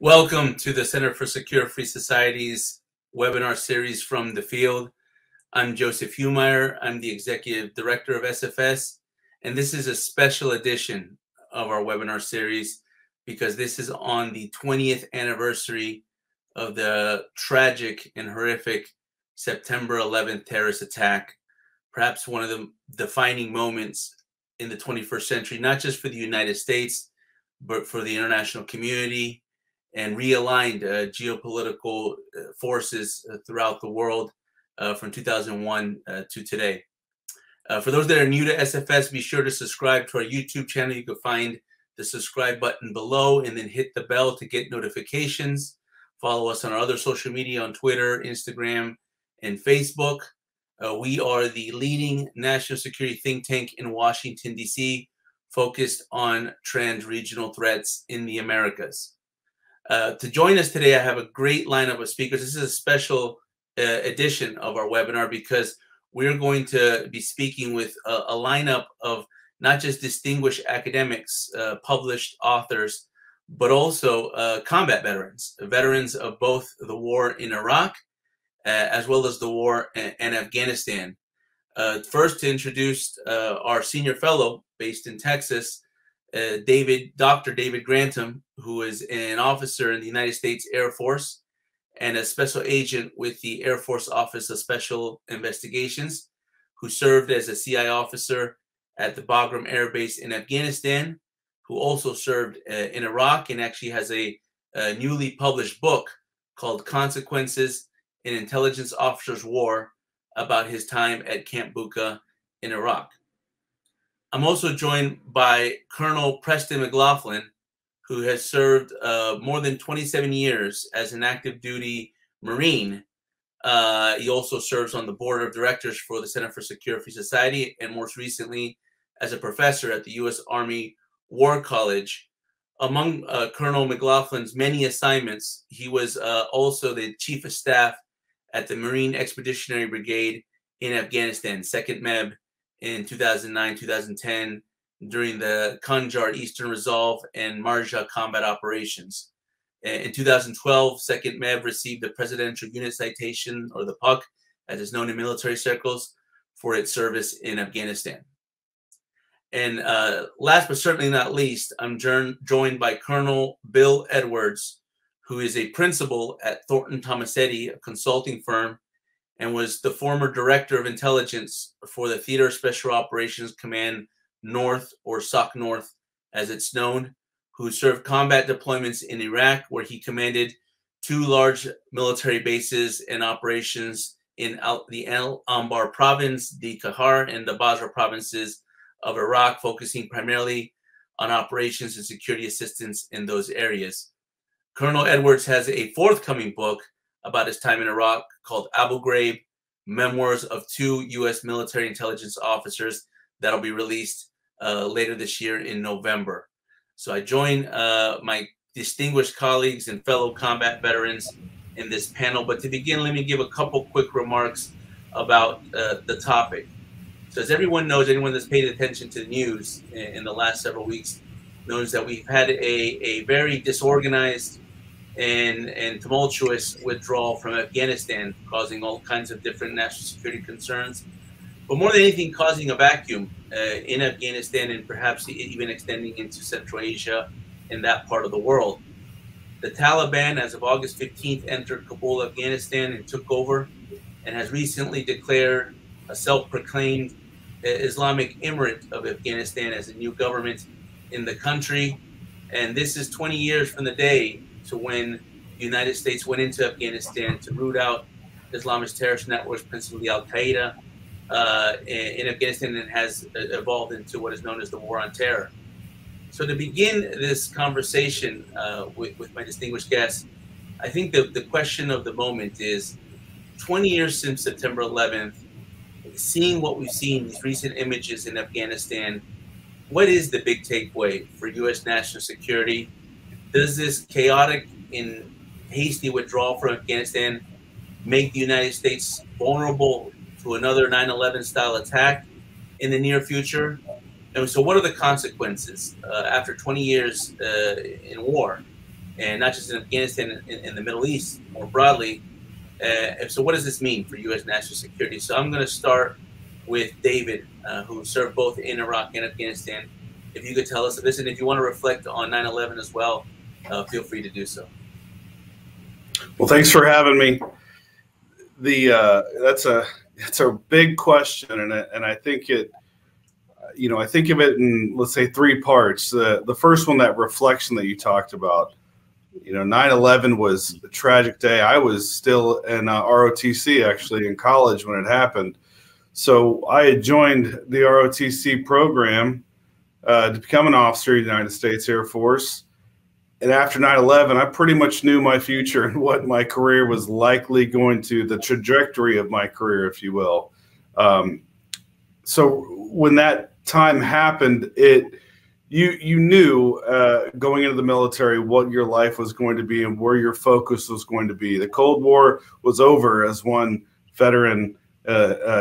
Welcome to the Center for Secure Free Societies webinar series from the field. I'm Joseph Humire. I'm the Executive Director of SFS, and this is a special edition of our webinar series because this is on the 20th anniversary of the tragic and horrific September 11th terrorist attack, perhaps one of the defining moments in the 21st century, not just for the United States, but for the international community, and realigned geopolitical forces throughout the world from 2001 to today. For those that are new to SFS, be sure to subscribe to our YouTube channel. You can find the subscribe button below and then hit the bell to get notifications. Follow us on our other social media on Twitter, Instagram, and Facebook. We are the leading national security think tank in Washington, D.C., focused on trans-regional threats in the Americas. To join us today, I have a great lineup of speakers. This is a special edition of our webinar because we're going to be speaking with a lineup of not just distinguished academics, published authors, but also combat veterans of both the war in Iraq as well as the war in Afghanistan. First, to introduce our senior fellow based in Texas, Dr. David Grantham, who is an officer in the United States Air Force and a special agent with the Air Force Office of Special Investigations, who served as a CI officer at the Bagram Air Base in Afghanistan, who also served in Iraq and actually has a newly published book called Consequences in Intelligence Officers' War about his time at Camp Bucca in Iraq. I'm also joined by Colonel Preston Mclaughlin, who has served more than 27 years as an active duty Marine. He also serves on the board of directors for the Center for Secure Free Society and most recently as a professor at the U.S. Army War College. Among Colonel McLaughlin's many assignments, he was also the Chief of Staff at the Marine Expeditionary Brigade in Afghanistan, 2nd MEB, in 2009-2010 during the Khanjar Eastern Resolve and Marja combat operations. In 2012, 2nd MEV received the Presidential Unit Citation, or the PUC, as is known in military circles, for its service in Afghanistan. And last but certainly not least, I'm joined by Colonel Bill Edwards, who is a principal at Thornton Tomasetti, a consulting firm, and was the former director of intelligence for the Theater Special Operations Command North, or SOC North as it's known, who served combat deployments in Iraq, where he commanded 2 large military bases and operations in the Anbar province, the Kahar, and the Basra provinces of Iraq, focusing primarily on operations and security assistance in those areas. Colonel Edwards has a forthcoming book about his time in Iraq called Abu Ghraib, Memoirs of 2 U.S. military intelligence officers, that'll be released later this year in November. So I join my distinguished colleagues and fellow combat veterans in this panel. But to begin, let me give a couple quick remarks about the topic. So as everyone knows, anyone that's paid attention to the news in the last several weeks knows that we've had a very disorganized and tumultuous withdrawal from Afghanistan, causing all kinds of different national security concerns, but more than anything, causing a vacuum in Afghanistan and perhaps even extending into Central Asia and that part of the world. The Taliban, as of August 15th, entered Kabul, Afghanistan, and took over, and has recently declared a self-proclaimed Islamic Emirate of Afghanistan as a new government in the country. And this is 20 years from the day to when the United States went into Afghanistan to root out Islamist terrorist networks, principally Al-Qaeda, in Afghanistan, and has evolved into what is known as the War on Terror. So to begin this conversation with my distinguished guests, I think the question of the moment is, 20 years since September 11th, seeing what we've seen, these recent images in Afghanistan, what is the big takeaway for U.S. national security? Does this chaotic and hasty withdrawal from Afghanistan make the United States vulnerable to another 9/11 style attack in the near future? And so what are the consequences after 20 years in war? and not just in Afghanistan, in the Middle East more broadly. So what does this mean for U.S. national security? So I'm going to start with David, who served both in Iraq and Afghanistan. If you could tell us this, and if you want to reflect on 9/11 as well, feel free to do so. Well, thanks for having me. That's a big question, and I think it, I think of it in, let's say, three parts. The first one, that reflection that you talked about. 9/11 was a tragic day. I was still in ROTC, actually, in college when it happened. So I had joined the ROTC program to become an officer of the United States Air Force. And after 9/11, I pretty much knew my future and what my career was likely going to, the trajectory of my career, if you will. So when that time happened, you knew going into the military what your life was going to be and where your focus was going to be. The Cold War was over, as one veteran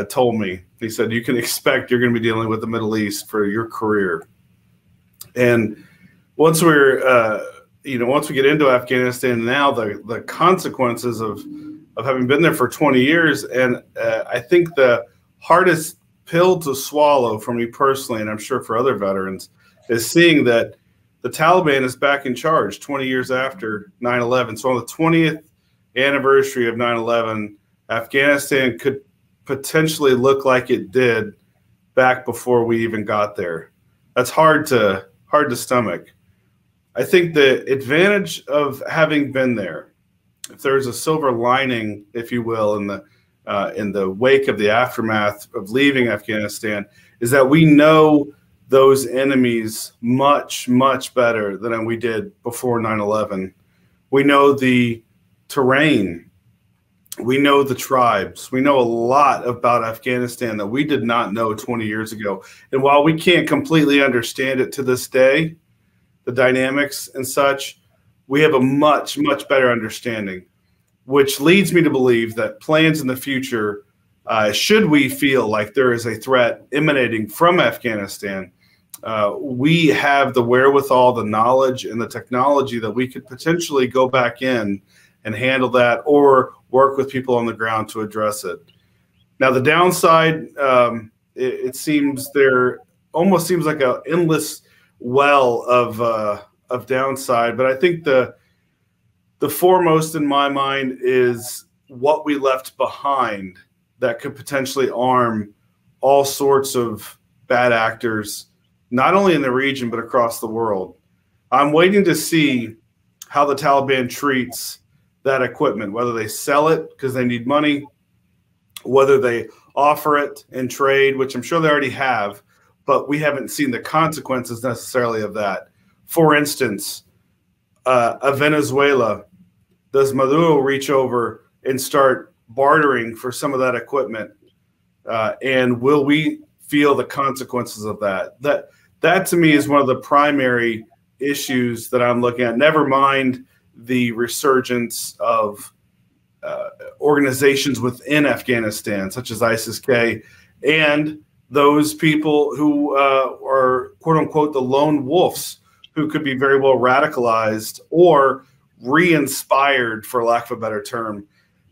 told me. He said, you can expect you're going to be dealing with the Middle East for your career. And once we get into Afghanistan now, the consequences of having been there for 20 years, and I think the hardest pill to swallow for me personally, and I'm sure for other veterans, is seeing that the Taliban is back in charge 20 years after 9/11. So on the 20th anniversary of 9/11, Afghanistan could potentially look like it did back before we even got there. That's hard to stomach. I think the advantage of having been there, if there's a silver lining, if you will, in the wake of the aftermath of leaving Afghanistan, is that we know those enemies much, much better than we did before 9/11. We know the terrain. We know the tribes. We know a lot about Afghanistan that we did not know 20 years ago. And while we can't completely understand it to this day, the dynamics and such, we have a much, much better understanding, which leads me to believe that plans in the future, should we feel like there is a threat emanating from Afghanistan, we have the wherewithal, the knowledge, and the technology that we could potentially go back in and handle that, or work with people on the ground to address it. Now, the downside, it seems there almost seems like an endless well of downside, but I think the foremost in my mind is what we left behind that could potentially arm all sorts of bad actors, not only in the region, but across the world. I'm waiting to see how the Taliban treats that equipment, whether they sell it because they need money, whether they offer it in trade, which I'm sure they already have, but we haven't seen the consequences necessarily of that. For instance, Venezuela, does Maduro reach over and start bartering for some of that equipment? And will we feel the consequences of that? That to me is one of the primary issues that I'm looking at. Never mind the resurgence of organizations within Afghanistan, such as ISIS-K, and those people who are, quote unquote, the lone wolves, who could be very well radicalized or re-inspired, for lack of a better term,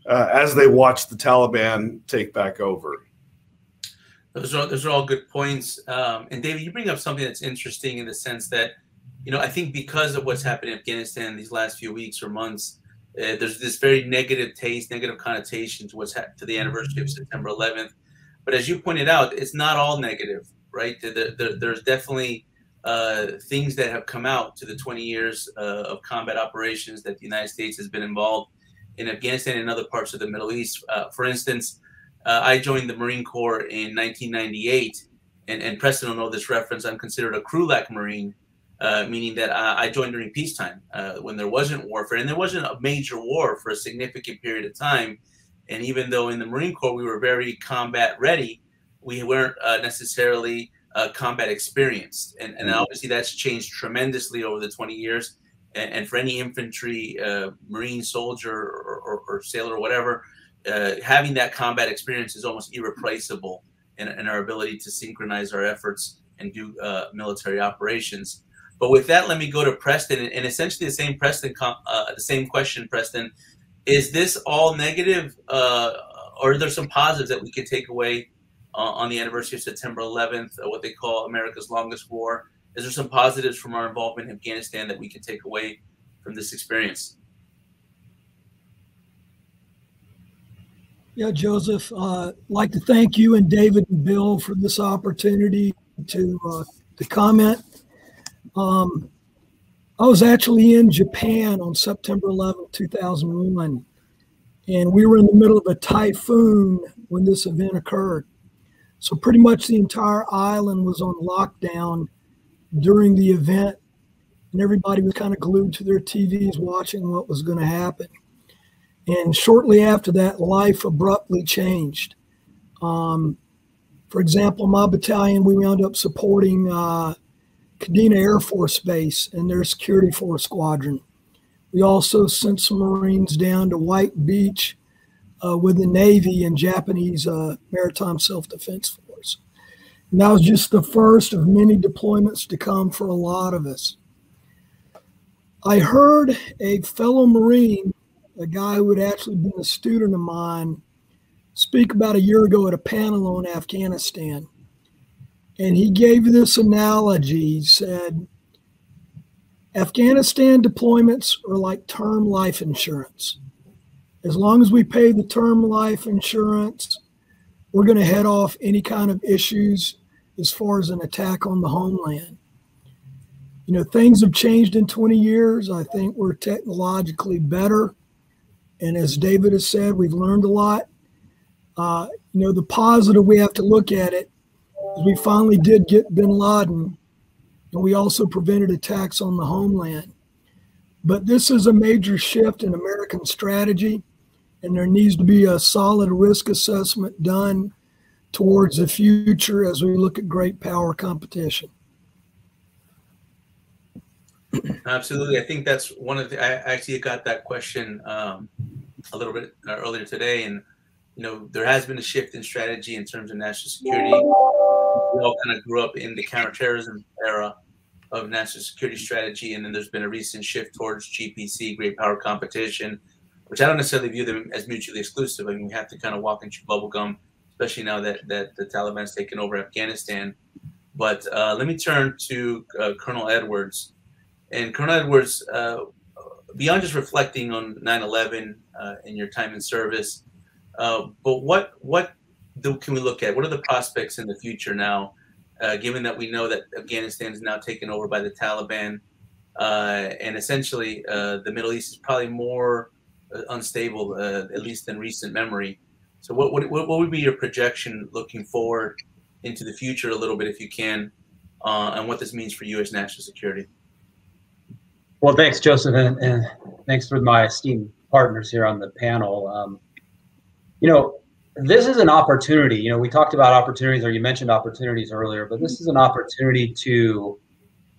as they watch the Taliban take back over. Those are all good points. And David, you bring up something that's interesting in the sense that, I think because of what's happened in Afghanistan these last few weeks or months, there's this very negative taste, negative connotation to what's happened to the anniversary of September 11th. But as you pointed out, it's not all negative, right? There's definitely things that have come out to the 20 years of combat operations that the United States has been involved in Afghanistan and other parts of the Middle East. For instance, I joined the Marine Corps in 1998, and Preston will know this reference. I'm considered a Krulak Marine, meaning that I joined during peacetime when there wasn't warfare, and there wasn't a major war for a significant period of time. And even though in the Marine Corps we were very combat ready, we weren't necessarily combat experienced. And obviously that's changed tremendously over the 20 years. And for any infantry, Marine soldier or sailor or whatever, having that combat experience is almost irreplaceable in our ability to synchronize our efforts and do military operations. But with that, let me go to Preston, and essentially the same the same question, Preston. Is this all negative, or are there some positives that we could take away on the anniversary of September 11th, what they call America's longest war? Is there some positives from our involvement in Afghanistan that we can take away from this experience? Yeah, Joseph, I'd like to thank you and David and Bill for this opportunity to comment. I was actually in Japan on September 11, 2001, and we were in the middle of a typhoon when this event occurred. So pretty much the entire island was on lockdown during the event, and everybody was kind of glued to their TVs watching what was going to happen. And shortly after that, life abruptly changed. For example, my battalion, we wound up supporting Kadena Air Force Base and their security force squadron. We also sent some Marines down to White Beach with the Navy and Japanese Maritime Self-Defense Force. And that was just the first of many deployments to come for a lot of us. I heard a fellow Marine, a guy who had actually been a student of mine, speak about a year ago at a panel on Afghanistan. And he gave this analogy. He said, Afghanistan deployments are like term life insurance. As long as we pay the term life insurance, we're going to head off any kind of issues as far as an attack on the homeland. You know, things have changed in 20 years. I think we're technologically better. And as David has said, we've learned a lot. You know, the positive we have to look at it is we finally did get bin Laden, and we also prevented attacks on the homeland. But this is a major shift in American strategy, and there needs to be a solid risk assessment done towards the future as we look at great power competition. Absolutely. I think that's one of the, I actually got that question a little bit earlier today. And, you know, there has been a shift in strategy in terms of national security. We all kind of grew up in the counterterrorism era of national security strategy. And then there's been a recent shift towards GPC, great power competition, which I don't necessarily view them as mutually exclusive. I mean, we have to kind of walk and chew bubblegum, especially now that the Taliban's taken over Afghanistan. But let me turn to Colonel Edwards. And Colonel Edwards, beyond just reflecting on 9/11 in your time in service, but what can we look at? What are the prospects in the future now, given that we know that Afghanistan is now taken over by the Taliban, and essentially the Middle East is probably more unstable, at least in recent memory. So what would be your projection looking forward into the future a little bit, if you can, and what this means for U.S. national security? Well, thanks, Joseph, and thanks for my esteemed partners here on the panel. You know, this is an opportunity. You know, we talked about opportunities, or you mentioned opportunities earlier, but this is an opportunity to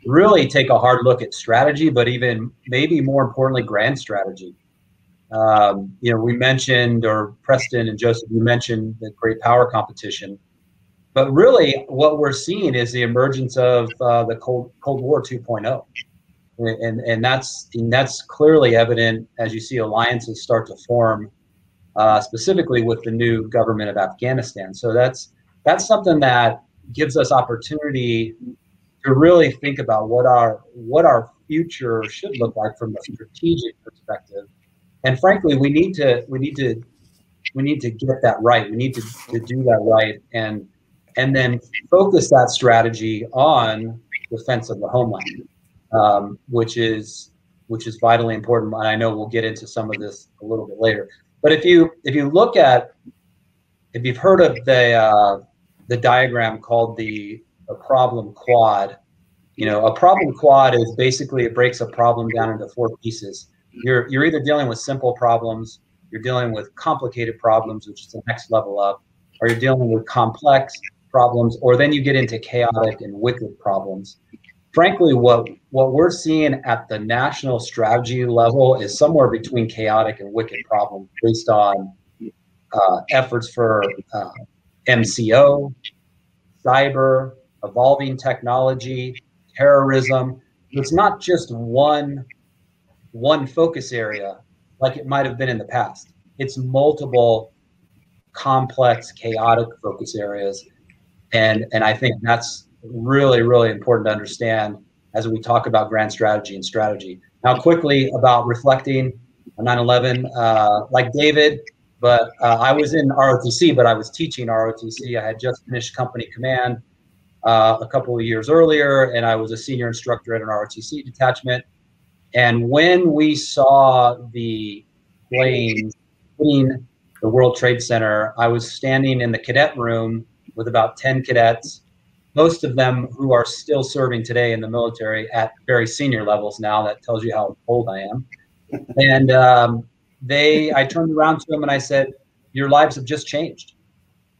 really take a hard look at strategy, but even maybe more importantly, grand strategy. You know, we mentioned, or Preston and Joseph, you mentioned the great power competition, but really what we're seeing is the emergence of the Cold War 2.0. And that's clearly evident as you see alliances start to form, specifically with the new government of Afghanistan. So that's something that gives us opportunity to really think about what our future should look like from a strategic perspective. And frankly, we need to get that right. We need to do that right, and then focus that strategy on defense of the homeland. Which is vitally important. And I know we'll get into some of this a little bit later. But if you've heard of the diagram called a problem quad, you know, a problem quad is basically, it breaks a problem down into 4 pieces. You're either dealing with simple problems, you're dealing with complicated problems, which is the next level up, or you're dealing with complex problems, or then you get into chaotic and wicked problems. Frankly, what we're seeing at the national strategy level is somewhere between chaotic and wicked problems based on efforts for MCO, cyber, evolving technology, terrorism. it's not just one focus area like it might have been in the past. It's multiple complex, chaotic focus areas. And I think that's really, really important to understand as we talk about grand strategy and strategy. Now, quickly about reflecting on 9/11, like David, but I was in ROTC, but I was teaching ROTC. I had just finished company command a couple of years earlier, and I was a senior instructor at an ROTC detachment. And when we saw the planes hitting the World Trade Center, I was standing in the cadet room with about 10 cadets, most of them who are still serving today in the military at very senior levels now. That tells you how old I am. And I turned around to them and I said, your lives have just changed.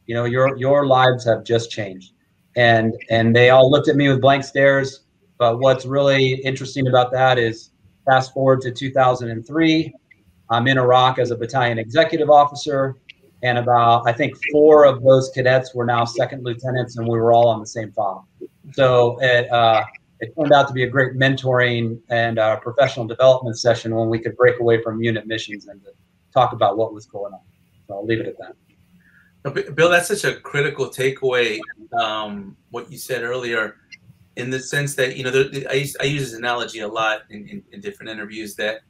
You know, your lives have just changed. And they all looked at me with blank stares. But what's really interesting about that is fast forward to 2003, I'm in Iraq as a battalion executive officer, and about, I think, 4 of those cadets were now second lieutenants, and we were all on the same file. So it turned out to be a great mentoring and professional development session when we could break away from unit missions and to talk about what was going on. So I'll leave it at that. Bill, that's such a critical takeaway, what you said earlier, in the sense that, you know, I use this analogy a lot in different interviews that,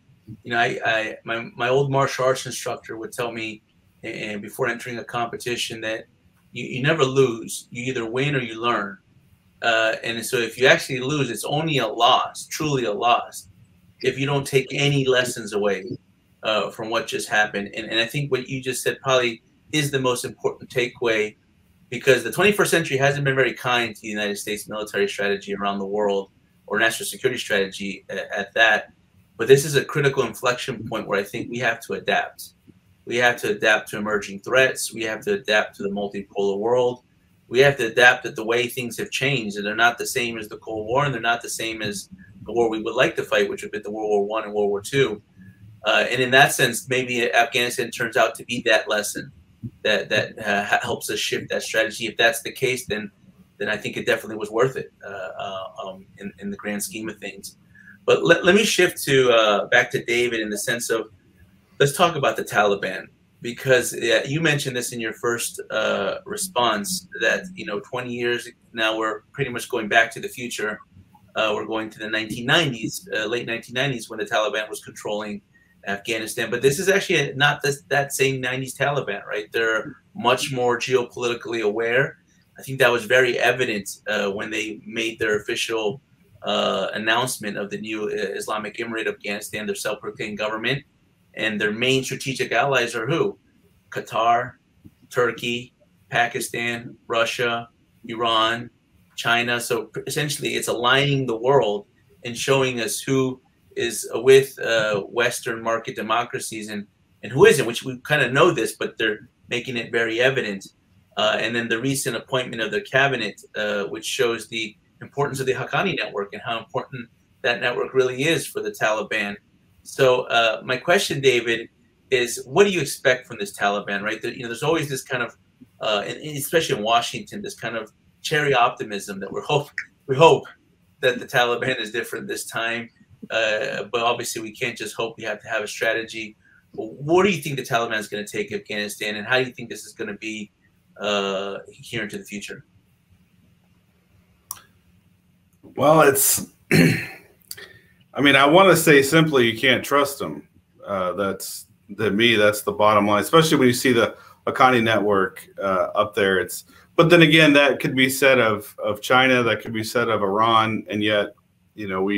you know, my old martial arts instructor would tell me, and before entering a competition, that you never lose. You either win or you learn. And so if you actually lose, it's only a loss, truly a loss, if you don't take any lessons away from what just happened. And I think what you just said probably is the most important takeaway, because the 21st century hasn't been very kind to the United States military strategy around the world, or national security strategy at that. But this is a critical inflection point where I think we have to adapt. We have to adapt to emerging threats. We have to adapt to the multipolar world. We have to adapt to the way things have changed, and they're not the same as the Cold War, and they're not the same as the war we would like to fight, which would be the World War I and World War II. And in that sense, maybe Afghanistan turns out to be that lesson that helps us shift that strategy. If that's the case, then I think it definitely was worth it in the grand scheme of things. But let me shift to back to David in the sense of, let's talk about the Taliban, because you mentioned this in your first response that, you know, 20 years now, we're pretty much going back to the future. We're going to the 1990s, late 1990s, when the Taliban was controlling Afghanistan. But this is actually not that same 90s Taliban, right? They're much more geopolitically aware. I think that was very evident when they made their official announcement of the new Islamic Emirate of Afghanistan, their self-proclaimed government. And their main strategic allies are who? Qatar, Turkey, Pakistan, Russia, Iran, China. So essentially, it's aligning the world and showing us who is with Western market democracies and who isn't, which we kind of know this, but they're making it very evident. And then the recent appointment of the cabinet, which shows the importance of the Haqqani network and how important that network really is for the Taliban. So my question, David, is what do you expect from this Taliban, right? You know, there's always this kind of, and especially in Washington, this kind of cherry optimism that we hope that the Taliban is different this time. But obviously we can't just hope. We have to have a strategy. What do you think the Taliban is going to take Afghanistan, and how do you think this is going to be here into the future? Well, it's, I mean, I want to say simply, you can't trust them. That's the bottom line, especially when you see the Haqqani network up there. But then again, that could be said of China, that could be said of Iran, and yet, you know,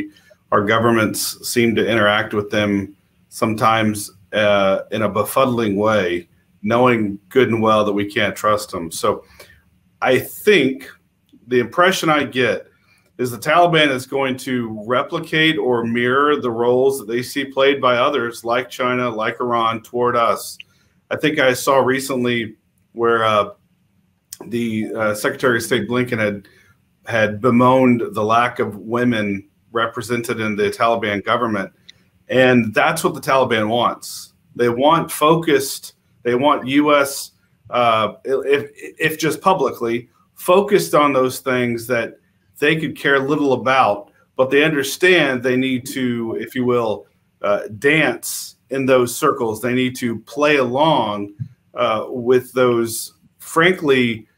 our governments seem to interact with them sometimes in a befuddling way, knowing good and well that we can't trust them. So I think the impression I get is the Taliban is going to replicate or mirror the roles that they see played by others like China, like Iran, toward us. I think I saw recently where the Secretary of State Blinken had bemoaned the lack of women represented in the Taliban government. And that's what the Taliban wants. They want focused, they want U.S., if just publicly, focused on those things that they could care little about, but they understand they need to, if you will, dance in those circles. They need to play along with those, frankly,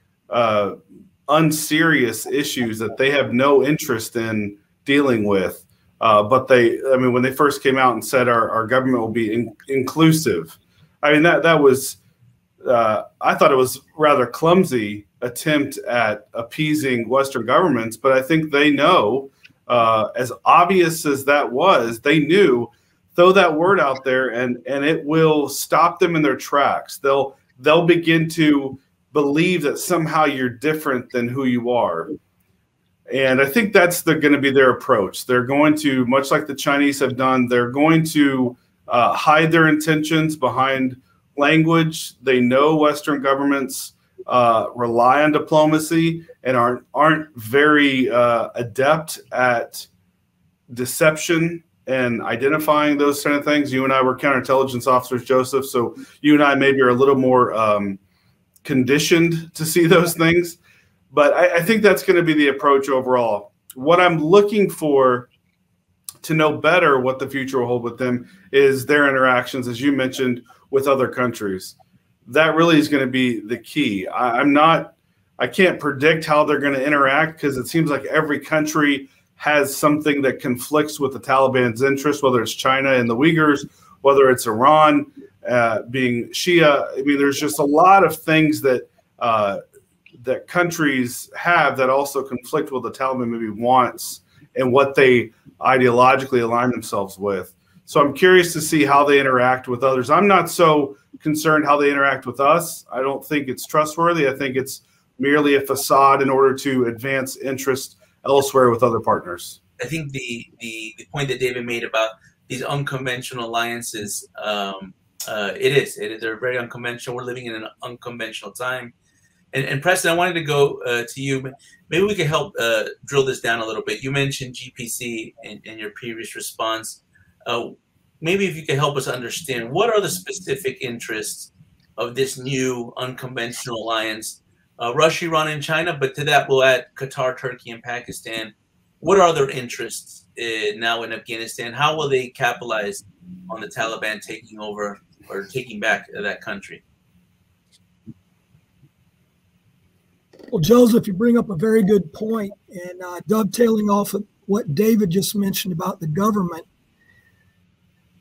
unserious issues that they have no interest in dealing with. But when they first came out and said our government will be inclusive, I mean, that was, I thought it was rather clumsy attempt at appeasing Western governments, but I think they know, as obvious as that was, they knew, throw that word out there and it will stop them in their tracks. They'll begin to believe that somehow you're different than who you are. And I think that's going to be their approach. They're going to, much like the Chinese have done, they're going to hide their intentions behind language. They know Western governments rely on diplomacy and aren't very adept at deception and identifying those kind of things. You and I were counterintelligence officers, Joseph, so you and I maybe are a little more conditioned to see those things. But I think that's going to be the approach overall. What I'm looking for to know better what the future will hold with them is their interactions, as you mentioned, with other countries. That really is going to be the key. I can't predict how they're going to interact, because it seems like every country has something that conflicts with the Taliban's interest, whether it's China and the Uyghurs, whether it's Iran being Shia. I mean, there's just a lot of things that that countries have that also conflict with the Taliban maybe wants and what they ideologically align themselves with. So I'm curious to see how they interact with others. I'm not so concerned how they interact with us. I don't think it's trustworthy. I think it's merely a facade in order to advance interest elsewhere with other partners. I think the point that David made about these unconventional alliances, they're very unconventional. We're living in an unconventional time. And Preston, I wanted to go to you. Maybe we could help drill this down a little bit. You mentioned GPC in your previous response. Maybe if you could help us understand, what are the specific interests of this new unconventional alliance? Russia, Iran, and China, but to that we'll add Qatar, Turkey, and Pakistan. What are their interests now in Afghanistan? How will they capitalize on the Taliban taking over or taking back that country? Well, Joseph, you bring up a very good point, and dovetailing off of what David just mentioned about the government,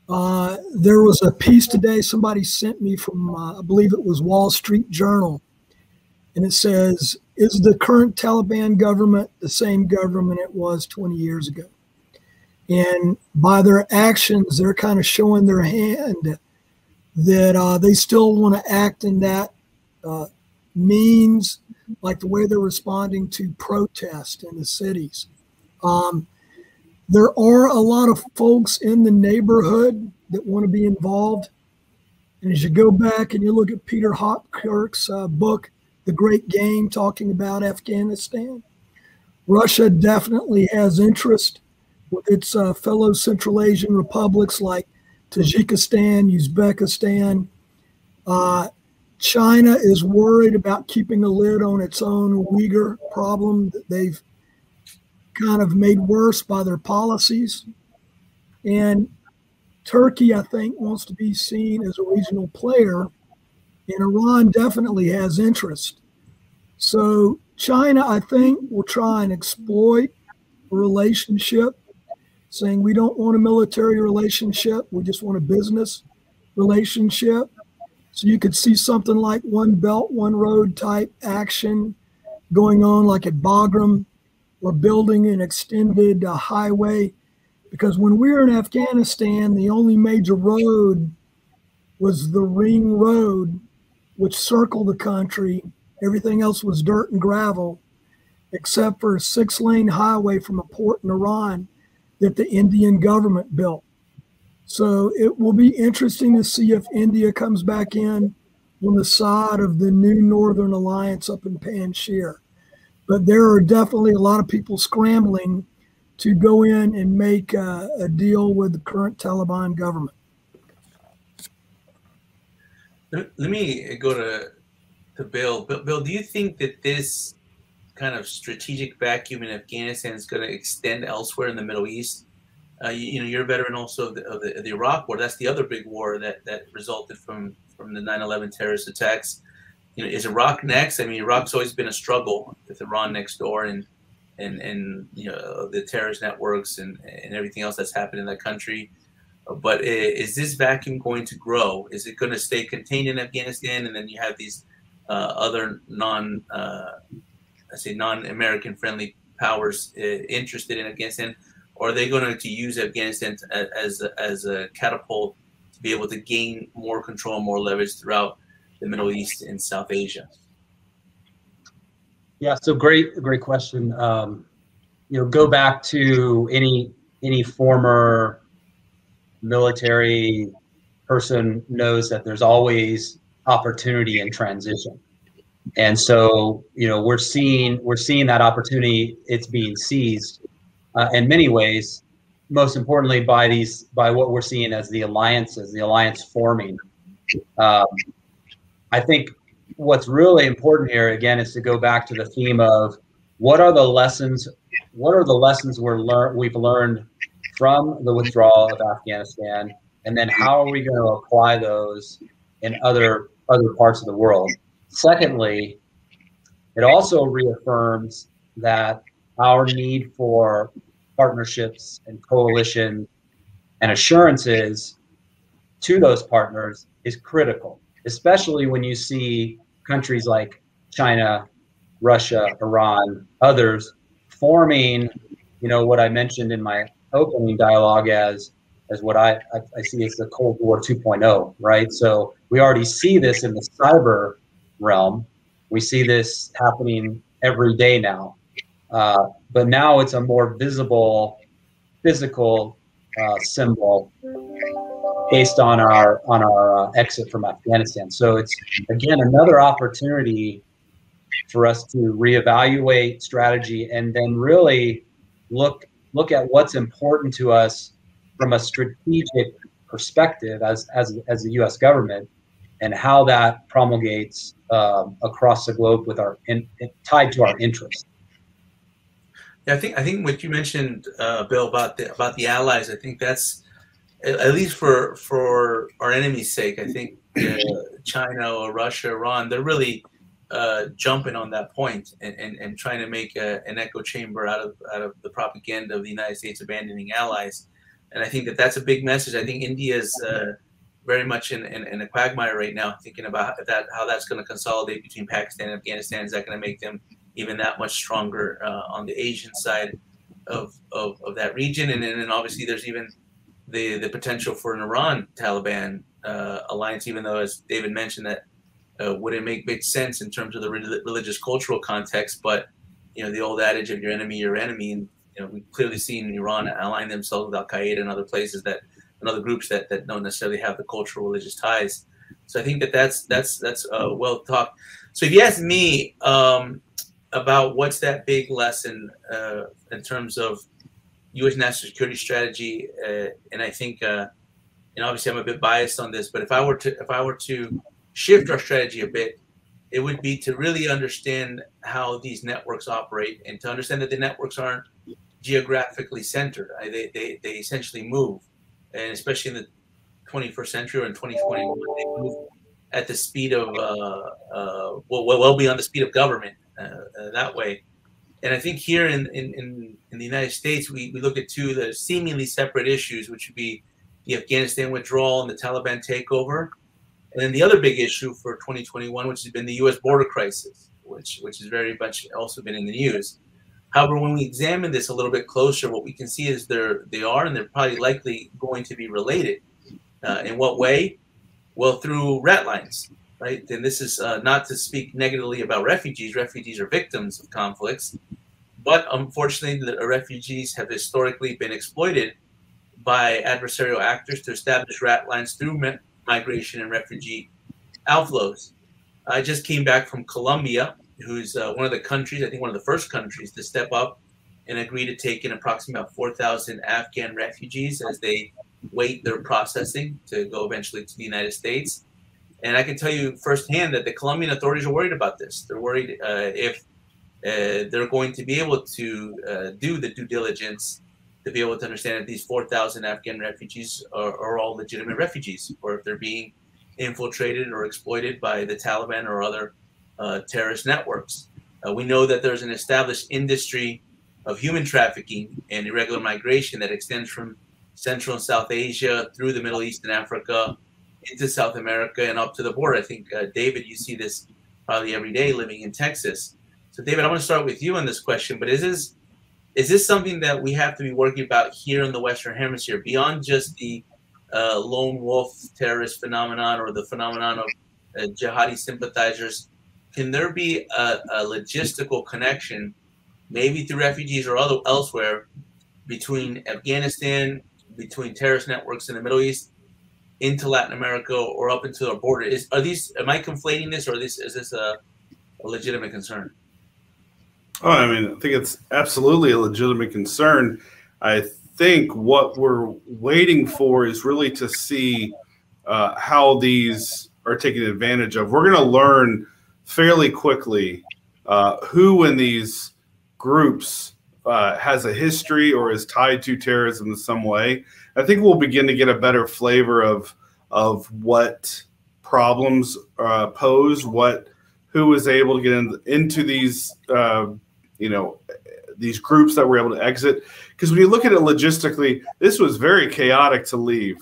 there was a piece today somebody sent me from, I believe it was Wall Street Journal, and it says, is the current Taliban government the same government it was 20 years ago? And by their actions, they're kind of showing their hand that they still want to act in that means, like the way they're responding to protest in the cities. There are a lot of folks in the neighborhood that want to be involved. And as you go back and you look at Peter Hopkirk's book, The Great Game, talking about Afghanistan, Russia definitely has interest with its fellow Central Asian republics like Tajikistan, Uzbekistan. China is worried about keeping a lid on its own Uyghur problem that they've kind of made worse by their policies. And Turkey, I think, wants to be seen as a regional player, and Iran definitely has interest. So China, I think, will try and exploit a relationship, saying we don't want a military relationship, we just want a business relationship. So you could see something like one belt, one road type action going on, like at Bagram, or building an extended highway. Because when we were in Afghanistan, the only major road was the Ring Road, which circled the country. Everything else was dirt and gravel, except for a 6-lane highway from a port in Iran that the Indian government built. So it will be interesting to see if India comes back in on the side of the new Northern Alliance up in Panjshir. But there are definitely a lot of people scrambling to go in and make a deal with the current Taliban government. Let me go to Bill. Bill, do you think that this kind of strategic vacuum in Afghanistan is going to extend elsewhere in the Middle East. You're a veteran also of the Iraq War. That's the other big war that resulted from the 9/11 terrorist attacks. Is Iraq next? I mean, Iraq's always been a struggle with Iran next door, and the terrorist networks and everything else that's happened in that country. But is this vacuum going to grow? Is it going to stay contained in Afghanistan, and then you have these other non-American friendly powers interested in Afghanistan? Or are they going to use Afghanistan as a catapult to be able to gain more control, more leverage throughout the Middle East and South Asia? Yeah, so great question. Go back to any former military person knows that there's always opportunity in transition, and so we're seeing that opportunity. It's being seized in many ways. Most importantly, by what we're seeing as the alliance forming. I think what's really important here, again, is to go back to the theme of what are the lessons we've learned from the withdrawal of Afghanistan, and then how are we going to apply those in other parts of the world. Secondly, it also reaffirms that our need for partnerships and coalition and assurances to those partners is critical, especially when you see countries like China, Russia, Iran, others forming, what I mentioned in my opening dialogue as what I see as the Cold War 2.0, right? So we already see this in the cyber realm. We see this happening every day now. But now it's a more visible physical symbol based on our exit from Afghanistan. So it's, again, another opportunity for us to reevaluate strategy and then really look at what's important to us from a strategic perspective as the U.S. government, and how that promulgates across the globe with tied to our interests. Yeah, I think what you mentioned, Bill, about the allies, I think that's, at least for our enemy's sake, I think China or Russia, Iran, they're really jumping on that point and trying to make an echo chamber out of the propaganda of the United States abandoning allies. And I think that's a big message. I think India is very much in a quagmire right now, thinking about how that's going to consolidate between Pakistan and Afghanistan. Is that going to make them even that much stronger on the Asian side of that region? And then obviously there's even the potential for an Iran-Taliban alliance, even though, as David mentioned, that wouldn't make big sense in terms of the religious cultural context. But the old adage of your enemy, and we've clearly seen Iran align themselves with Al-Qaeda and other places and other groups that don't necessarily have the cultural religious ties. So I think that's well talked. So if you ask me about what's that big lesson in terms of U.S. national security strategy, and I think obviously I'm a bit biased on this, but if I were to shift our strategy a bit, it would be to really understand how these networks operate, and to understand that the networks aren't geographically centered. They essentially move, and especially in the 21st century or in 2021, they move at the speed of well beyond the speed of government that way. And I think here in the United States, we look at two the seemingly separate issues, which would be the Afghanistan withdrawal and the Taliban takeover. And then the other big issue for 2021, which has been the U.S. border crisis, which has very much also been in the news. However, when we examine this a little bit closer, what we can see is they're probably likely going to be related. In what way? Well, through rat lines, right? And this is not to speak negatively about refugees. Refugees are victims of conflicts. But unfortunately, the refugees have historically been exploited by adversarial actors to establish rat lines through migration and refugee outflows. I just came back from Colombia, who's one of the countries, I think one of the first countries to step up and agree to take in approximately about 4,000 Afghan refugees as they wait their processing to go eventually to the United States. And I can tell you firsthand that the Colombian authorities are worried about this. They're worried if they're going to be able to do the due diligence to be able to understand if these 4,000 Afghan refugees are all legitimate refugees, or if they're being infiltrated or exploited by the Taliban or other terrorist networks. We know that there's an established industry of human trafficking and irregular migration that extends from Central and South Asia through the Middle East and Africa into South America and up to the border. I think, David, you see this probably every day living in Texas. So, David, I want to start with you on this question, but is this something that we have to be working about here in the Western Hemisphere, beyond just the lone wolf terrorist phenomenon or the phenomenon of jihadi sympathizers? Can there be a logistical connection, maybe through refugees or elsewhere, between Afghanistan, between terrorist networks in the Middle East, into Latin America, or up into our border? Am I conflating this, or is this a legitimate concern? Oh, I mean, I think it's absolutely a legitimate concern. I think what we're waiting for is really to see how these are taken advantage of. We're going to learn fairly quickly who in these groups has a history or is tied to terrorism in some way. I think we'll begin to get a better flavor of what problems pose, who is able to get into these these groups that were able to exit. Because when you look at it logistically, this was very chaotic to leave,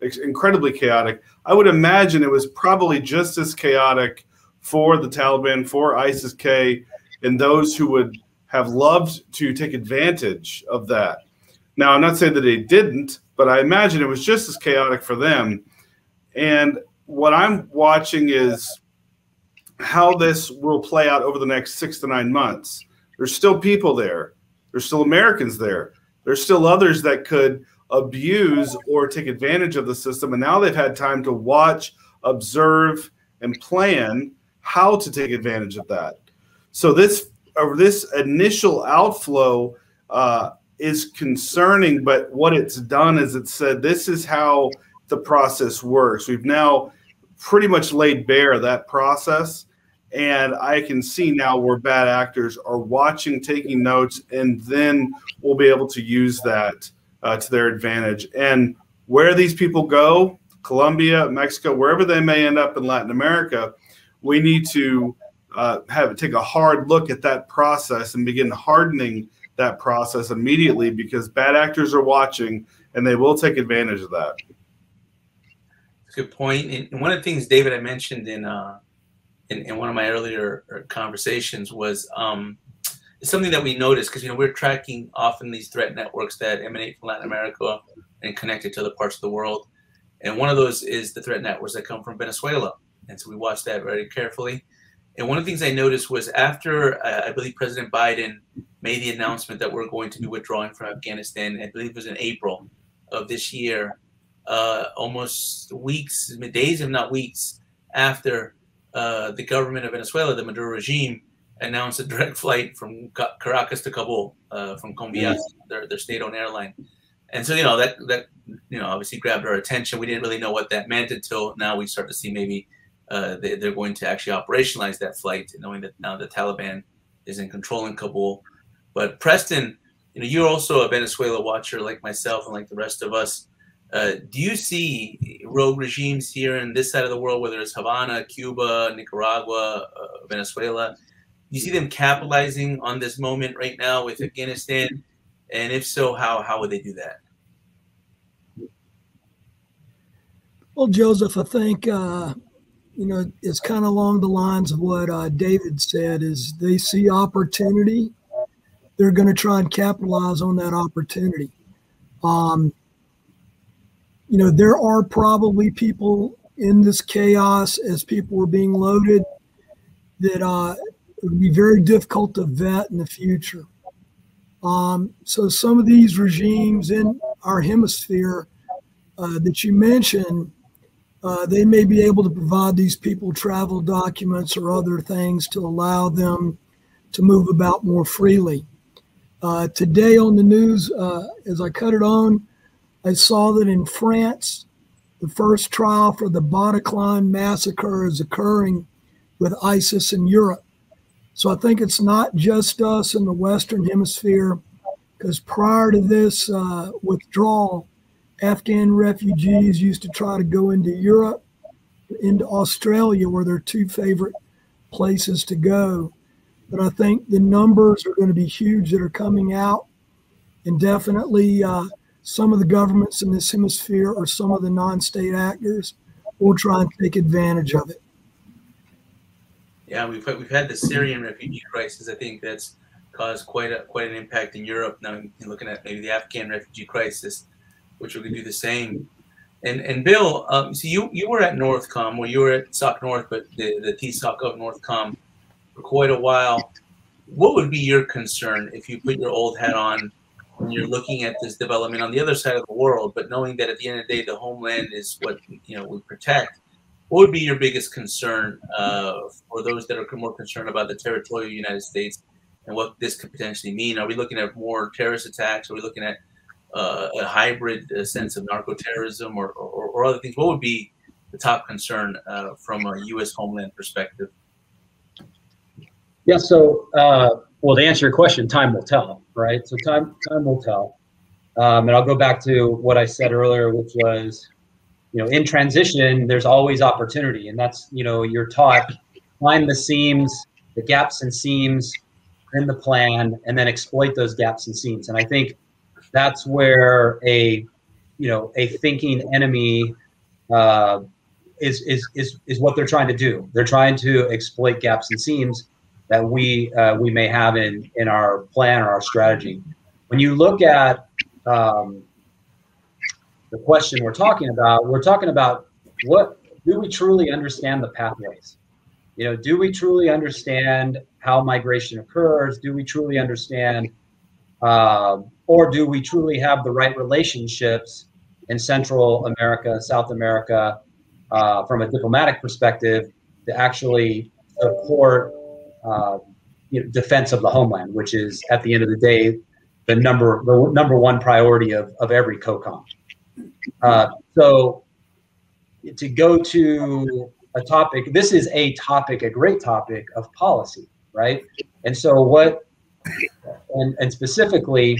incredibly chaotic. I would imagine it was probably just as chaotic for the Taliban, for ISIS-K, and those who would have loved to take advantage of that. Now, I'm not saying that they didn't, but I imagine it was just as chaotic for them. And what I'm watching is how this will play out over the next 6 to 9 months. There's still people there. There's still Americans there. There's still others that could abuse or take advantage of the system. And now they've had time to watch, observe, and plan how to take advantage of that. So this initial outflow is concerning, but what it's done is it said, this is how the process works. We've now pretty much laid bare that process. And I can see now where bad actors are watching, taking notes, and then we'll be able to use that to their advantage. And where these people go, Colombia, Mexico, wherever they may end up in Latin America, we need to take a hard look at that process and begin hardening that process immediately, because bad actors are watching and they will take advantage of that. Good point. And one of the things, David, I mentioned in one of my earlier conversations was it's something that we noticed, because we're tracking often these threat networks that emanate from Latin America and connected to other parts of the world. And one of those is the threat networks that come from Venezuela. And so we watched that very carefully. And one of the things I noticed was after, I believe, President Biden made the announcement that we're going to be withdrawing from Afghanistan, I believe it was in April of this year, almost weeks, days, if not weeks, after the government of Venezuela, the Maduro regime, announced a direct flight from Caracas to Kabul from Conviasa, their state-owned airline. And so, that obviously grabbed our attention. We didn't really know what that meant until now we start to see maybe they're going to actually operationalize that flight, knowing that now the Taliban is in control in Kabul. But Preston, you're also a Venezuela watcher like myself and like the rest of us. Do you see rogue regimes here in this side of the world, whether it's Havana, Cuba, Nicaragua, Venezuela? Do you see them capitalizing on this moment right now with Afghanistan? And if so, how would they do that? Well, Joseph, I think, it's kind of along the lines of what David said, is they see opportunity. They're going to try and capitalize on that opportunity. There are probably people in this chaos, as people were being loaded, that it would be very difficult to vet in the future. So some of these regimes in our hemisphere that you mentioned, they may be able to provide these people travel documents or other things to allow them to move about more freely. Today on the news, as I cut it on, I saw that in France, the first trial for the Bataclan massacre is occurring with ISIS in Europe. So I think it's not just us in the Western Hemisphere, because prior to this withdrawal, Afghan refugees used to try to go into Europe, into Australia, were their two favorite places to go. But I think the numbers are going to be huge that are coming out, and definitely some of the governments in this hemisphere or some of the non-state actors will try and take advantage of it. Yeah, we've had the Syrian refugee crisis. I think that's caused quite an impact in Europe. Now you're looking at maybe the Afghan refugee crisis, which will do the same. And Bill, so you were at Northcom, or you were at SOC North, but the TSOC of Northcom for quite a while. What would be your concern if you put your old hat on when you're looking at this development on the other side of the world, but knowing that at the end of the day, the homeland is what we protect? What would be your biggest concern for those that are more concerned about the territorial United States and what this could potentially mean? Are we looking at more terrorist attacks? Are we looking at a hybrid sense of narco-terrorism or other things? What would be the top concern from a U.S. homeland perspective? Yeah, so, well, to answer your question, time will tell, right? So time will tell. And I'll go back to what I said earlier, which was, in transition, there's always opportunity. And that's, you're taught, find the seams, the gaps and seams in the plan, and then exploit those gaps and seams. And I think that's where a thinking enemy is what they're trying to do. They're trying to exploit gaps and seams that we may have in our plan or our strategy. When you look at the question we're talking about what do we truly understand the pathways? Do we truly understand how migration occurs? Do we truly understand, or do we truly have the right relationships in Central America, South America, from a diplomatic perspective, to actually support defense of the homeland, which is at the end of the day the number one priority of every COCOM. So to go to a topic, this is a great topic of policy, right? And so and specifically,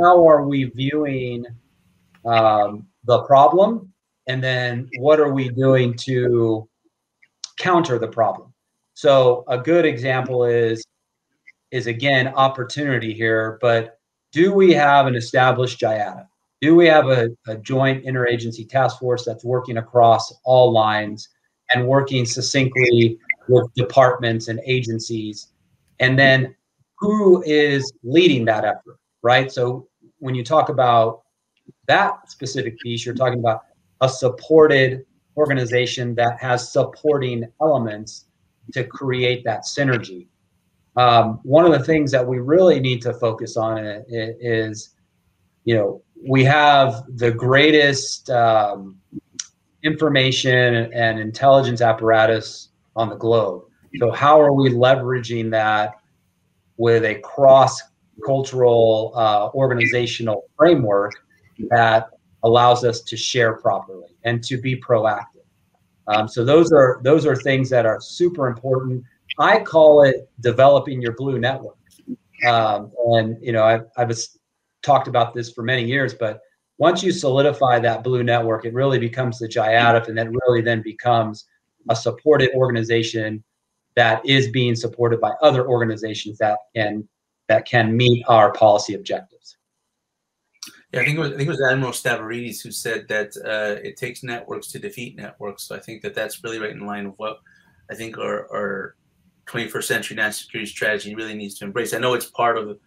how are we viewing the problem, and then what are we doing to counter the problem? So a good example is again, opportunity here, but do we have an established JIATA? Do we have a joint interagency task force that's working across all lines and working succinctly with departments and agencies? And then who is leading that effort, right? So when you talk about that specific piece, you're talking about a supported organization that has supporting elements to create that synergy. One of the things that we really need to focus on is, we have the greatest information and intelligence apparatus on the globe. So how are we leveraging that with a cross-cultural organizational framework that allows us to share properly and to be proactive? So those are things that are super important. I call it developing your blue network. And I've talked about this for many years, but once you solidify that blue network, it really becomes the JIATA, and then really then becomes a supported organization that is being supported by other organizations that can meet our policy objectives. Yeah, I think it was Admiral Stavridis who said that it takes networks to defeat networks. So I think that's really right in line with what I think our 21st century national security strategy really needs to embrace. I know it's part of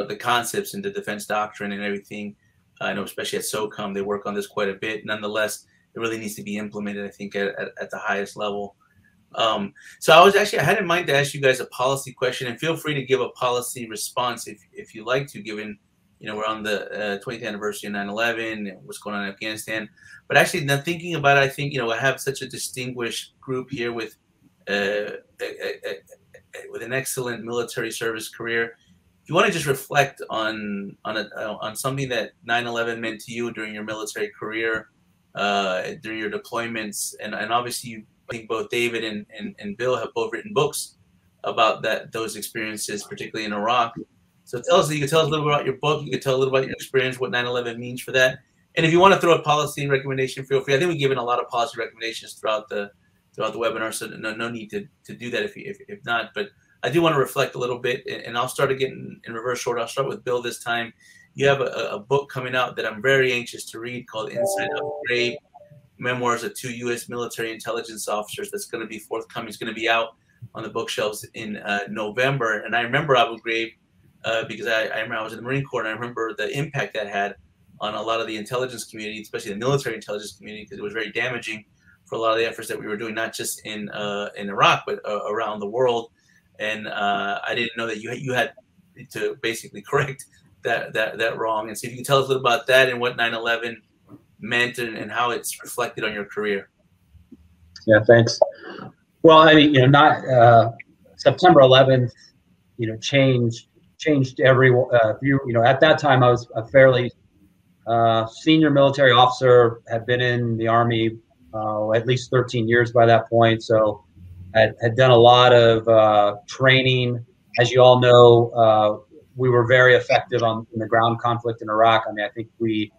the concepts in the defense doctrine and everything. I know especially at SOCOM, they work on this quite a bit. Nonetheless, it really needs to be implemented, I think, at the highest level. So I had in mind to ask you guys a policy question, and feel free to give a policy response if you like to, given, we're on the 20th anniversary of 9/11 and what's going on in Afghanistan. But actually, now thinking about it, I think, I have such a distinguished group here with an excellent military service career. If you want to just reflect on something that 9/11 meant to you during your military career, during your deployments, and obviously I think both David and Bill have both written books about those experiences, particularly in Iraq. So you can tell us a little bit about your book. You can tell a little about your experience, what 9/11 means for that. And if you want to throw a policy recommendation, feel free. I think we've given a lot of policy recommendations throughout the webinar, so no need to do that if not. But I do want to reflect a little bit, and I'll start again in reverse order. I'll start with Bill this time. You have a book coming out that I'm very anxious to read called Inside of Ghraib, Memoirs of 2 U.S. military intelligence officers. That's going to be forthcoming. It's going to be out on the bookshelves in November. And I remember Abu Ghraib because I remember I was in the Marine Corps, and I remember the impact that had on a lot of the intelligence community, especially the military intelligence community, because it was very damaging for a lot of the efforts that we were doing, not just in Iraq, but around the world. And I didn't know that you had to basically correct that wrong. And so if you can tell us a little about that and what 9/11 meant and how it's reflected on your career. Yeah, thanks. Well, I mean, not September 11th, changed every view. At that time, I was a fairly senior military officer, had been in the Army at least 13 years by that point. So I had done a lot of training. As you all know, we were very effective in the ground conflict in Iraq. I mean, I think we,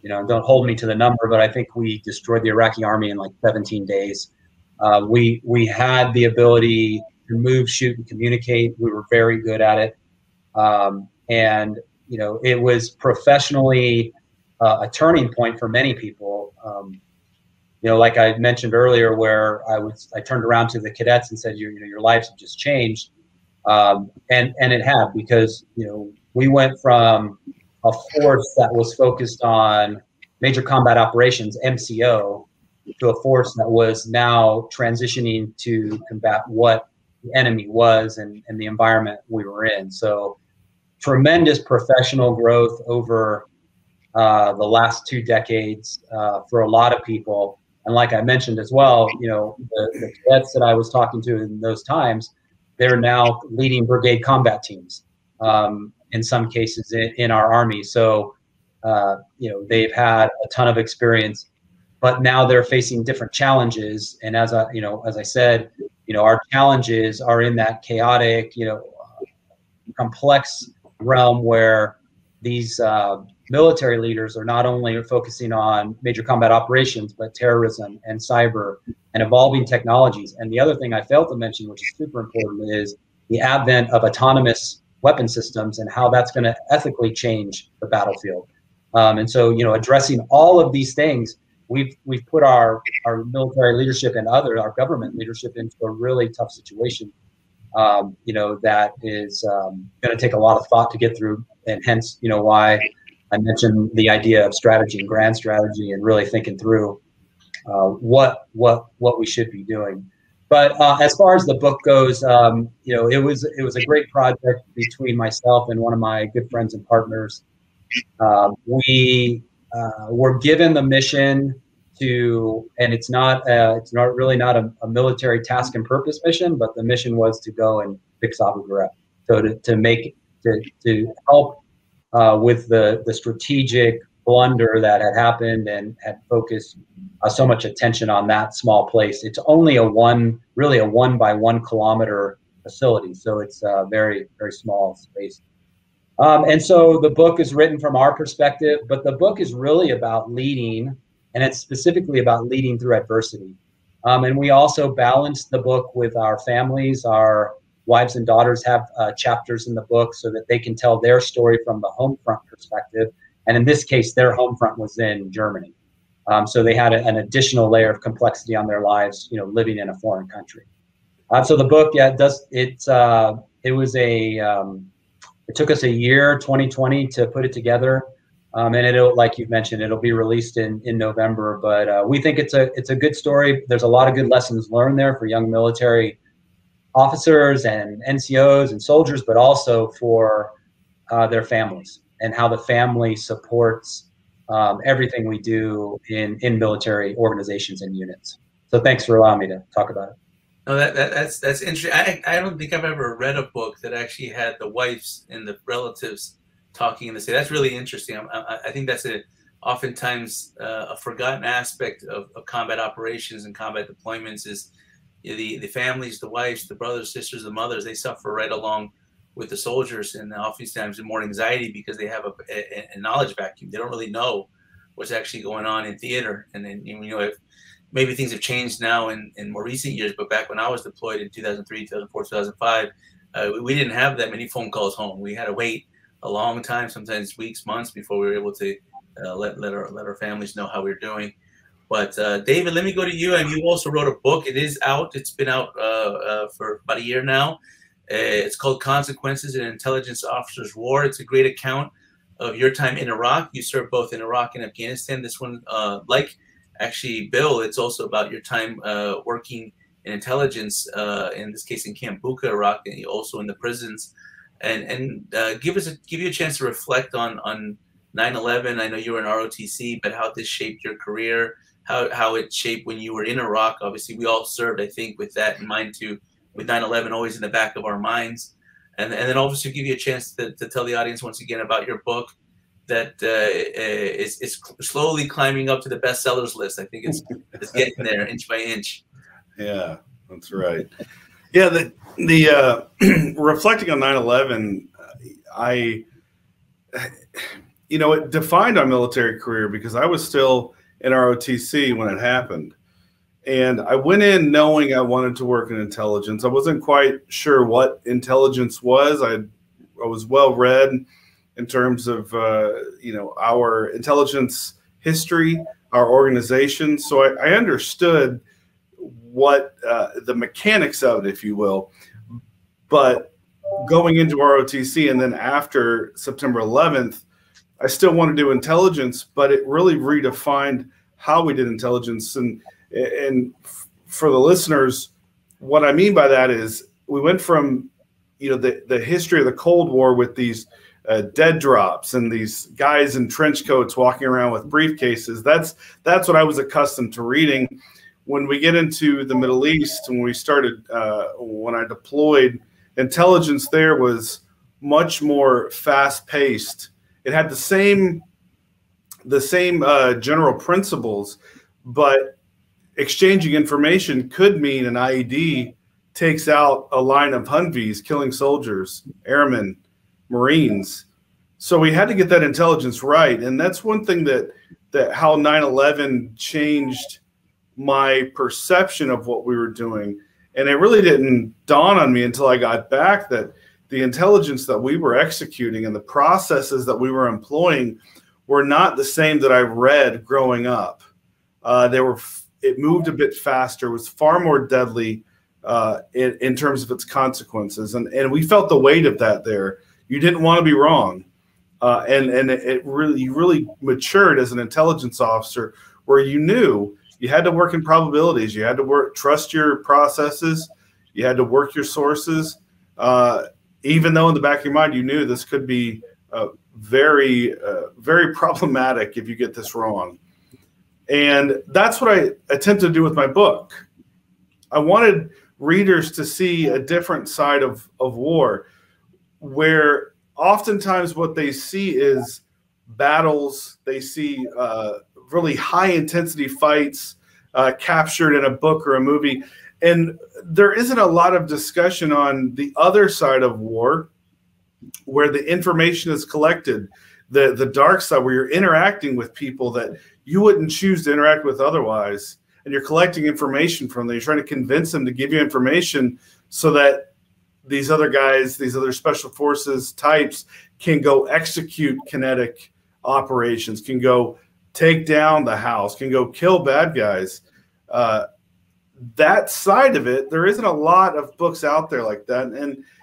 don't hold me to the number, but I think we destroyed the Iraqi army in like 17 days. We had the ability to move, shoot, and communicate. We were very good at it. And it was professionally a turning point for many people. Like I mentioned earlier, where I turned around to the cadets and said, your lives have just changed. And it had, because, we went from a force that was focused on major combat operations, MCO, to a force that was now transitioning to combat what the enemy was and the environment we were in. So tremendous professional growth over the last 2 decades for a lot of people. And like I mentioned as well, the cadets that I was talking to in those times, they're now leading brigade combat teams in some cases in our Army. So, they've had a ton of experience, but now they're facing different challenges. And as I said, our challenges are in that chaotic, complex realm where these military leaders are not only focusing on major combat operations, but terrorism and cyber and evolving technologies. And the other thing I failed to mention, which is super important, is the advent of autonomous weapon systems and how that's going to ethically change the battlefield. And so, addressing all of these things, we've put our military leadership and our government leadership into a really tough situation. That is going to take a lot of thought to get through, and hence, why I mentioned the idea of strategy and grand strategy and really thinking through what we should be doing. But as far as the book goes, it was a great project between myself and one of my good friends and partners. We were given the mission to, and it's not really a military task and purpose mission, but the mission was to go and fix Abu Ghraib. So to help with the strategic blunder that had happened and had focused so much attention on that small place. It's only a 1 by 1 kilometer facility, so it's a very, very small space. And so the book is written from our perspective, but the book is really about leading, and it's specifically about leading through adversity. And we also balance the book with our families. Our wives and daughters have chapters in the book so that they can tell their story from the home front perspective. And in this case, their home front was in Germany. So they had an additional layer of complexity on their lives, living in a foreign country. So the book, it took us a year, 2020, to put it together. And it'll, like you've mentioned, it'll be released in November. But we think it's a good story. There's a lot of good lessons learned there for young military officers and NCOs and soldiers, but also for their families and how the family supports everything we do in military organizations and units. So thanks for allowing me to talk about it. No, that's interesting. I don't think I've ever read a book that actually had the wives and the relatives talking in the same. That's really interesting. I think that's oftentimes a forgotten aspect of combat operations and combat deployments is the families, the wives, the brothers, sisters, the mothers, they suffer right along with the soldiers, and oftentimes more anxiety because they have a knowledge vacuum. They don't really know what's actually going on in theater. And then, you know, if maybe things have changed now in more recent years, but back when I was deployed in 2003, 2004, 2005, we didn't have that many phone calls home. We had to wait a long time, sometimes weeks, months, before we were able to let our families know how we were doing. But David, let me go to you. And you also wrote a book. It is out. It's been out for about a year now. It's called Consequences: An Intelligence Officer's War. It's a great account of your time in Iraq. You served both in Iraq and Afghanistan. This one, like actually Bill, it's also about your time working in intelligence, in this case in Camp Bucca, Iraq, and also in the prisons. And give you a chance to reflect on 9/11. I know you were in ROTC, but how this shaped your career, how it shaped when you were in Iraq. Obviously, we all served, I think, with that in mind too, with 9/11 always in the back of our minds. And then obviously give you a chance to tell the audience once again about your book that is slowly climbing up to the bestsellers list. I think it's getting there inch by inch. Yeah, that's right. Yeah, the reflecting on 9/11, you know, it defined our military career because I was still in ROTC when it happened. And I went in knowing I wanted to work in intelligence. I wasn't quite sure what intelligence was. I was well read in terms of, you know, our intelligence history, our organization. So I understood what the mechanics of it, if you will. But going into ROTC and then after September 11th, I still want to do intelligence, but it really redefined how we did intelligence. And for the listeners, what I mean by that is we went from, you know, the history of the Cold War with these dead drops and these guys in trench coats walking around with briefcases. That's what I was accustomed to reading. When we get into the Middle East, when we started, when I deployed, intelligence there was much more fast-paced. It had the same general principles, but exchanging information could mean an IED takes out a line of Humvees, killing soldiers, airmen, Marines. So we had to get that intelligence right. And that's one thing that how 9/11 changed my perception of what we were doing. And it really didn't dawn on me until I got back that the intelligence that we were executing and the processes that we were employing were not the same that I read growing up. It moved a bit faster, was far more deadly in terms of its consequences. And we felt the weight of that there. You didn't want to be wrong. And you really matured as an intelligence officer where you knew you had to work in probabilities. You had to trust your processes. You had to work your sources. Even though in the back of your mind, you knew this could be very problematic if you get this wrong. And that's what I attempted to do with my book. I wanted readers to see a different side of war, where oftentimes what they see is battles. They see really high-intensity fights captured in a book or a movie. And there isn't a lot of discussion on the other side of war, where the information is collected, the dark side, where you're interacting with people that you wouldn't choose to interact with otherwise, and you're collecting information from them. You're trying to convince them to give you information so that these other guys, these other special forces types can go execute kinetic operations, can go take down the house, can go kill bad guys. That side of it, there isn't a lot of books out there like that.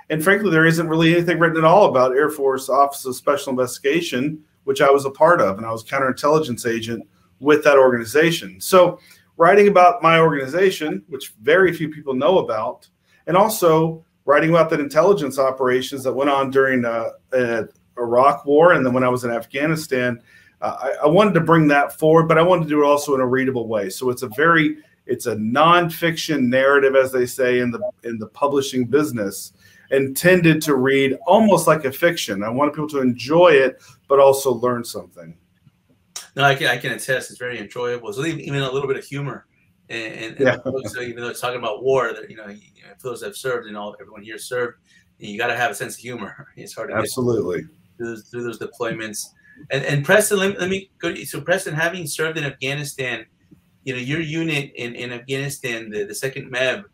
And frankly, there isn't really anything written at all about Air Force Office of Special Investigation, which I was a part of, and I was counterintelligence agent with that organization. So writing about my organization, which very few people know about, and also writing about the intelligence operations that went on during Iraq War, and then when I was in Afghanistan, I wanted to bring that forward, but I wanted to do it also in a readable way. So it's a nonfiction narrative, as they say in the publishing business, intended to read almost like a fiction. I wanted people to enjoy it, but also learn something. No, I can attest. It's very enjoyable. There's even a little bit of humor And Yeah. so even though it's talking about war, that for those that have served and everyone here served, you got to have a sense of humor. It's hard to Absolutely get through those deployments. And Preston, let me go. So Preston, having served in Afghanistan, your unit in Afghanistan, the 2nd MEB,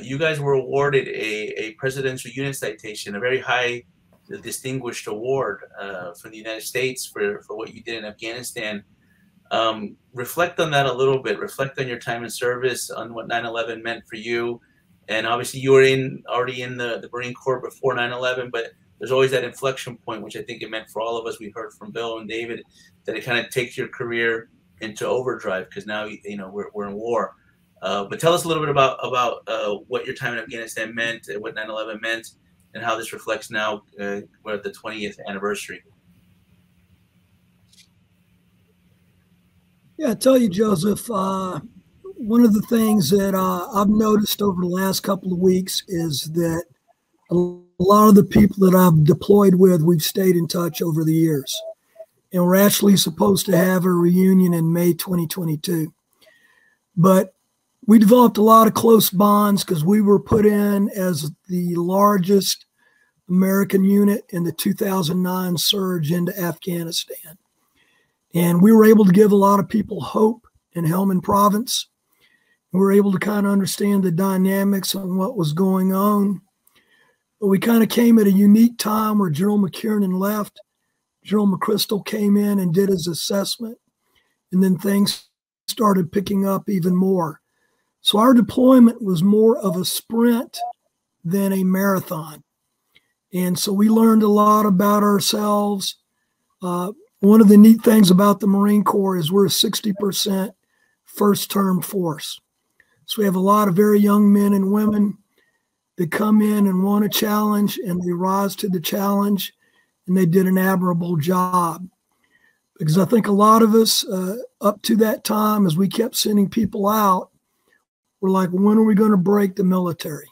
you guys were awarded a presidential unit citation, a very high distinguished award from the United States for what you did in Afghanistan. Reflect on that a little bit. Reflect on your time in service, on what 9/11 meant for you. And obviously you were already in the Marine Corps before 9/11, but there's always that inflection point, which I think it meant for all of us. We heard from Bill and David that it kind of takes your career into overdrive because now we're in war. But tell us a little bit about what your time in Afghanistan meant, what 9/11 meant, and how this reflects now. We're at the 20th anniversary. Yeah, I tell you, Joseph, one of the things that I've noticed over the last couple of weeks is that a lot of the people that I've deployed with, we've stayed in touch over the years. And we're actually supposed to have a reunion in May 2022. But we developed a lot of close bonds because we were put in as the largest American unit in the 2009 surge into Afghanistan. And we were able to give a lot of people hope in Helmand Province. We were able to kind of understand the dynamics on what was going on. But we kind of came at a unique time where General McKiernan left. General McChrystal came in and did his assessment. And then things started picking up even more. So our deployment was more of a sprint than a marathon. And so we learned a lot about ourselves. One of the neat things about the Marine Corps is we're a 60% first-term force. So we have a lot of very young men and women that come in and want a challenge, and they rise to the challenge, and they did an admirable job. Because I think a lot of us, up to that time, as we kept sending people out, we're like, when are we going to break the military?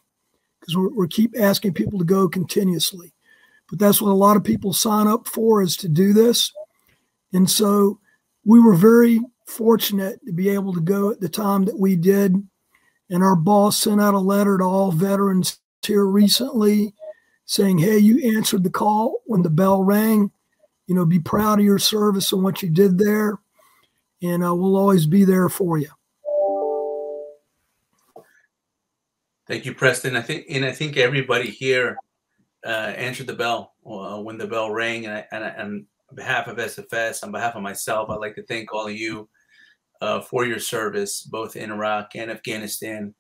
Because we keep asking people to go continuously. But that's what a lot of people sign up for, is to do this. And so we were very fortunate to be able to go at the time that we did. And our boss sent out a letter to all veterans here recently saying, hey, you answered the call when the bell rang. Be proud of your service and what you did there. And we'll always be there for you. Thank you, Preston. I think everybody here answered the bell when the bell rang. And on behalf of SFS, on behalf of myself, I'd like to thank all of you for your service, both in Iraq and Afghanistan.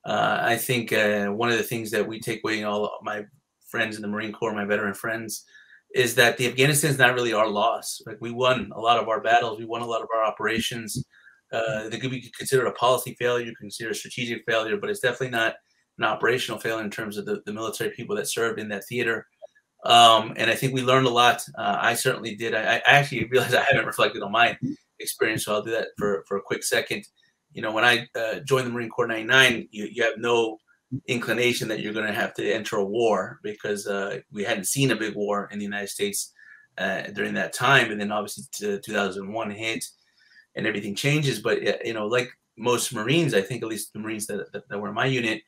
I think one of the things that we take away, all of my friends in the Marine Corps, my veteran friends, is that the Afghanistan is not really our loss. Like, we won a lot of our battles, we won a lot of our operations. They could be considered a policy failure, consider a strategic failure, but it's definitely not an operational failure in terms of the military people that served in that theater. And I think we learned a lot. I certainly did. I actually realized I haven't reflected on my experience, so I'll do that for a quick second. When I joined the Marine Corps in '99, you have no inclination that you're going to have to enter a war, because we hadn't seen a big war in the United States during that time. And then obviously 2001 hit and everything changes. But, like most Marines, I think at least the Marines that were in my unit,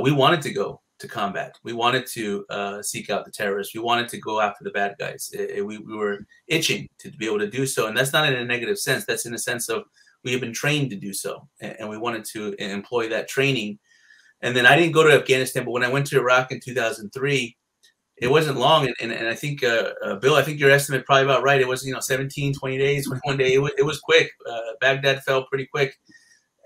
we wanted to go to combat. We wanted to seek out the terrorists. We wanted to go after the bad guys. We were itching to be able to do so. And that's not in a negative sense. That's in a sense of we have been trained to do so. And we wanted to employ that training. And then I didn't go to Afghanistan, but when I went to Iraq in 2003, it wasn't long. And I think, Bill, I think your estimate probably about right. It was, 17, 20 days, 21 days. It was quick. Baghdad fell pretty quick.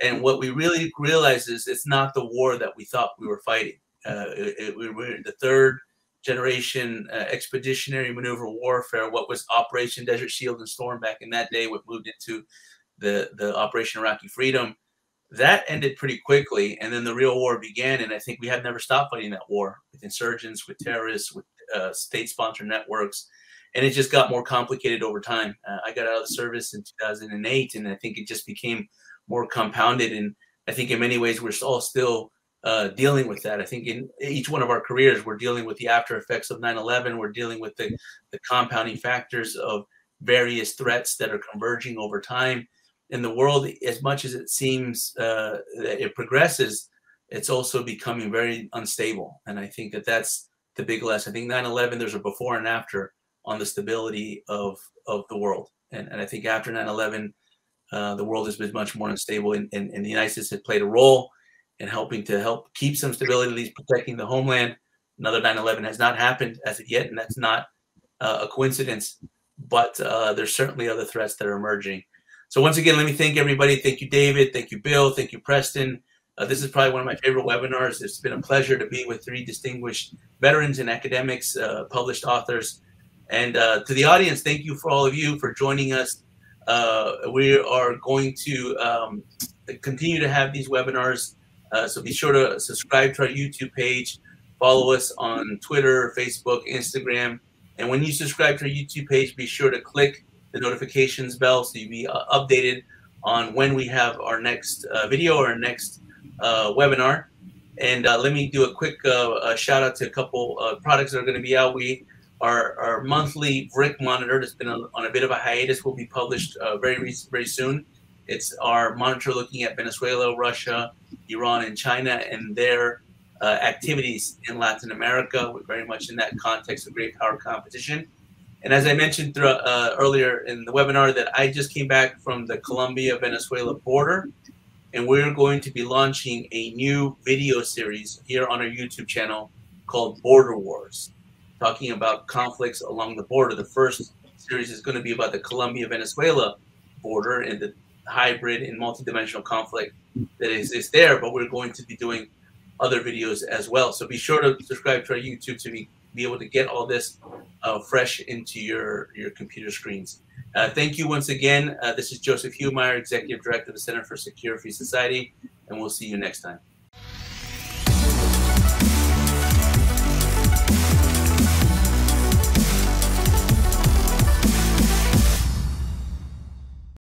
And what we really realized is it's not the war that we thought we were fighting. We were the third generation expeditionary maneuver warfare. What was Operation Desert Shield and Storm back in that day, what moved into the Operation Iraqi Freedom, that ended pretty quickly. And then the real war began. And I think we have never stopped fighting that war with insurgents, with terrorists, with state-sponsored networks. And it just got more complicated over time. I got out of the service in 2008, and I think it just became more compounded. And I think in many ways we're all still dealing with that. I think in each one of our careers, we're dealing with the after effects of 9/11. We're dealing with the compounding factors of various threats that are converging over time. in the world, as much as it seems that it progresses, it's also becoming very unstable. And I think that that's the big lesson. I think 9/11, there's a before and after on the stability of the world. And I think after 9/11, the world has been much more unstable, and the United States has played a role in helping to help keep some stability, at least protecting the homeland. Another 9/11 has not happened as of yet, and that's not a coincidence, but there's certainly other threats that are emerging. So once again, let me thank everybody. Thank you, David. Thank you, Bill. Thank you, Preston. This is probably one of my favorite webinars. It's been a pleasure to be with 3 distinguished veterans and academics, published authors. And to the audience, thank you for all of you for joining us. We are going to continue to have these webinars. So be sure to subscribe to our YouTube page, follow us on Twitter, Facebook, Instagram. And when you subscribe to our YouTube page, be sure to click the notifications bell so you'll be updated on when we have our next video or our next webinar. And let me do a quick shout out to a couple products that are going to be out. Our monthly VRIC monitor that's been on a bit of a hiatus will be published very soon. It's our monitor looking at Venezuela, Russia, Iran, and China and their activities in Latin America. We're very much in that context of great power competition. And as I mentioned earlier in the webinar, that I just came back from the Colombia-Venezuela border, and we're going to be launching a new video series here on our YouTube channel called Border Wars, talking about conflicts along the border. The first series is going to be about the Colombia-Venezuela border and the hybrid and multidimensional conflict that exists there, but we're going to be doing other videos as well. So be sure to subscribe to our YouTube to be able to get all this fresh into your computer screens. Thank you once again. This is Joseph Humire, Executive Director of the Center for Secure Free Society, and we'll see you next time.